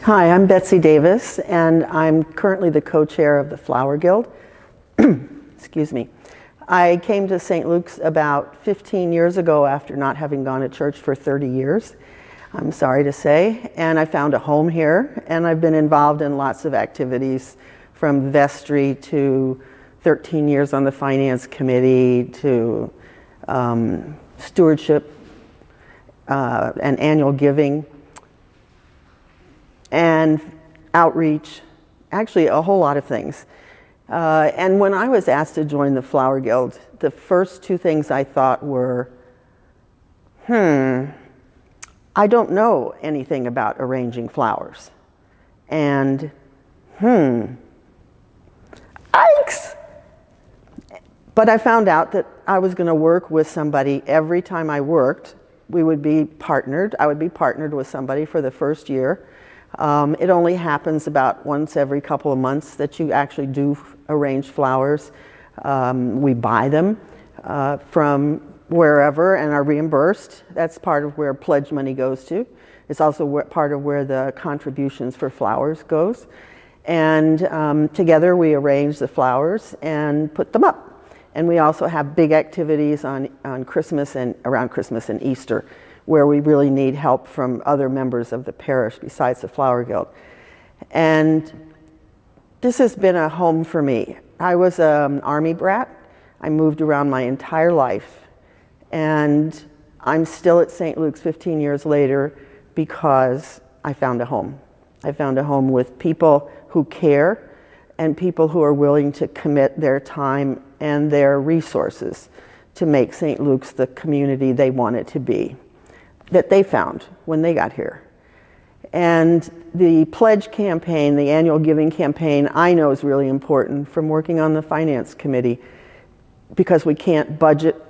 Hi, I'm Betsy Davis, and I'm currently the co-chair of the Flower Guild. Excuse me. I came to St. Luke's about 15 years ago after not having gone to church for 30 years, I'm sorry to say, and I found a home here, and I've been involved in lots of activities from vestry to 13 years on the finance committee to stewardship and annual giving and outreach, actually a whole lot of things. And when I was asked to join the Flower Guild, the first two things I thought were, I don't know anything about arranging flowers. And, yikes! But I found out that I was going to work with somebody every time I worked. We would be partnered. I would be partnered with somebody for the first year. It only happens about once every couple of months that you actually do arrange flowers. We buy them from wherever and are reimbursed. That's part of where pledge money goes to. It's also part of where the contributions for flowers goes. And together we arrange the flowers and put them up. And we also have big activities on Christmas and around Christmas and Easter, where we really need help from other members of the parish besides the Flower Guild. And this has been a home for me. I was an Army brat. I moved around my entire life. And I'm still at St. Luke's 15 years later because I found a home. I found a home with people who care and people who are willing to commit their time and their resources to make St. Luke's the community they want it to be, that they found when they got here. And the pledge campaign, the annual giving campaign, I know is really important from working on the finance committee because we can't budget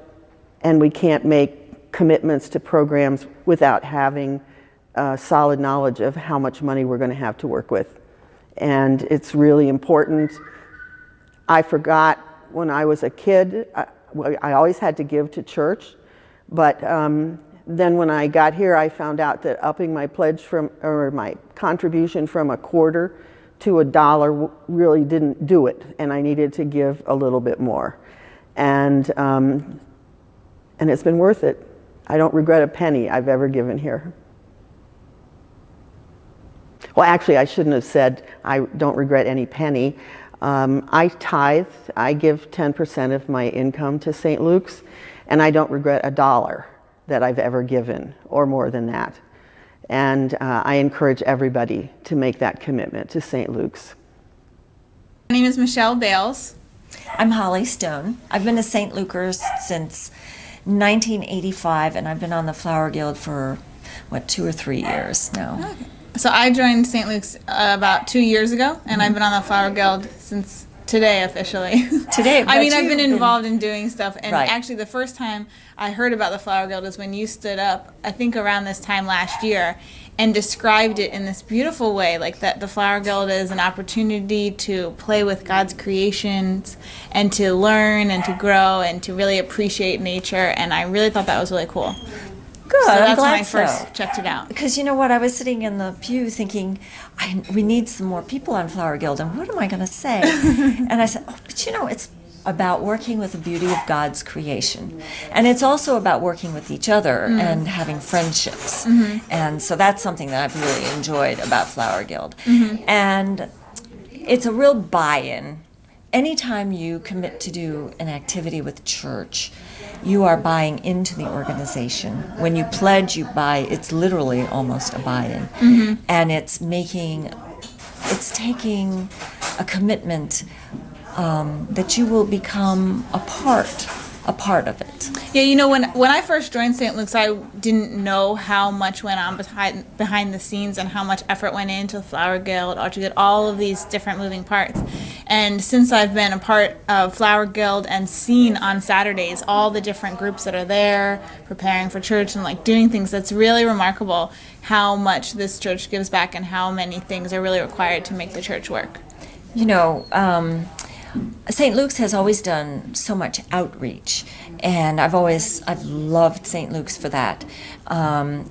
and we can't make commitments to programs without having solid knowledge of how much money we're going to have to work with. And it's really important. I forgot when I was a kid, I always had to give to church, but then when I got here, I found out that upping my pledge or my contribution from $0.25 to $1 really didn't do it, and I needed to give a little bit more. And it's been worth it. I don't regret a penny I've ever given here. Well, actually, I shouldn't have said I don't regret any penny. I tithe. I give 10% of my income to St. Luke's, and I don't regret $1 that I've ever given, or more than that. And I encourage everybody to make that commitment to St. Luke's. My name is Michelle Bales. I'm Holly Stone. I've been a St. Luke's since 1985, and I've been on the Flower Guild for, 2 or 3 years now. Okay. So I joined St. Luke's about 2 years ago, and I've been on the Flower Guild since today officially. Today? I mean, I've been involved in doing stuff, and Right. actually the first time I heard about the Flower Guild was when you stood up, I think around this time last year, and described it in this beautiful way, like that the Flower Guild is an opportunity to play with God's creations and to learn and to grow and to really appreciate nature, and I really thought that was really cool. Good, So I'm that's when glad I first checked it out. Because you know what, I was sitting in the pew thinking, we need some more people on Flower Guild, and what am I going to say? And I said, but it's about working with the beauty of God's creation. And it's also about working with each other and having friendships. And so that's something that I've really enjoyed about Flower Guild. And it's a real buy-in. Anytime you commit to do an activity with church, you are buying into the organization. When you pledge, you buy. It's literally almost a buy-in. And it's taking a commitment that you will become a part of it. Yeah, when I first joined St. Luke's, I didn't know how much went on behind the scenes and how much effort went into the Flower Guild, all of these different moving parts. And since I've been a part of Flower Guild and seen on Saturdays all the different groups that are there preparing for church and doing things, that's really remarkable how much this church gives back and how many things are really required to make the church work. St. Luke's has always done so much outreach, and I've loved St. Luke's for that.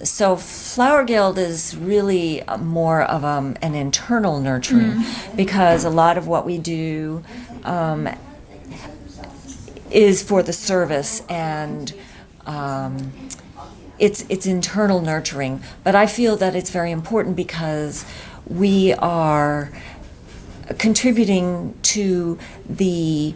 So Flower Guild is really more of an internal nurturing, because a lot of what we do is for the service, and it's internal nurturing. But I feel that it's very important because we are contributing to the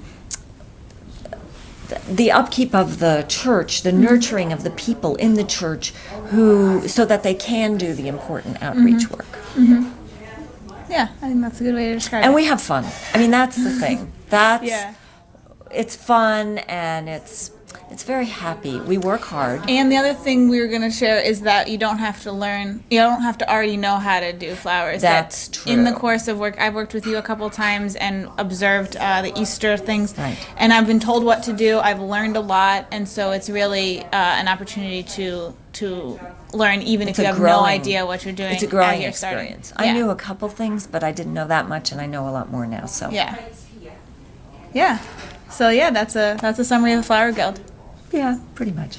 upkeep of the church, the nurturing of the people in the church, so that they can do the important outreach work. Yeah, I think that's a good way to describe And it. we have fun. I mean, that's the thing. It's fun, and it's very happy. We work hard. And the other thing we were going to share is that you don't have to already know how to do flowers. That's That in the true. course of work, I've worked with you a couple times and observed the Easter things. Right. And I've been told what to do. I've learned a lot. And so it's really an opportunity to learn, even if you have no idea what you're doing. It's a growing as you're starting. experience. I knew a couple things, but I didn't know that much, and I know a lot more now. So Yeah. Yeah. So yeah, that's a summary of the Flower Guild. yeah, pretty much.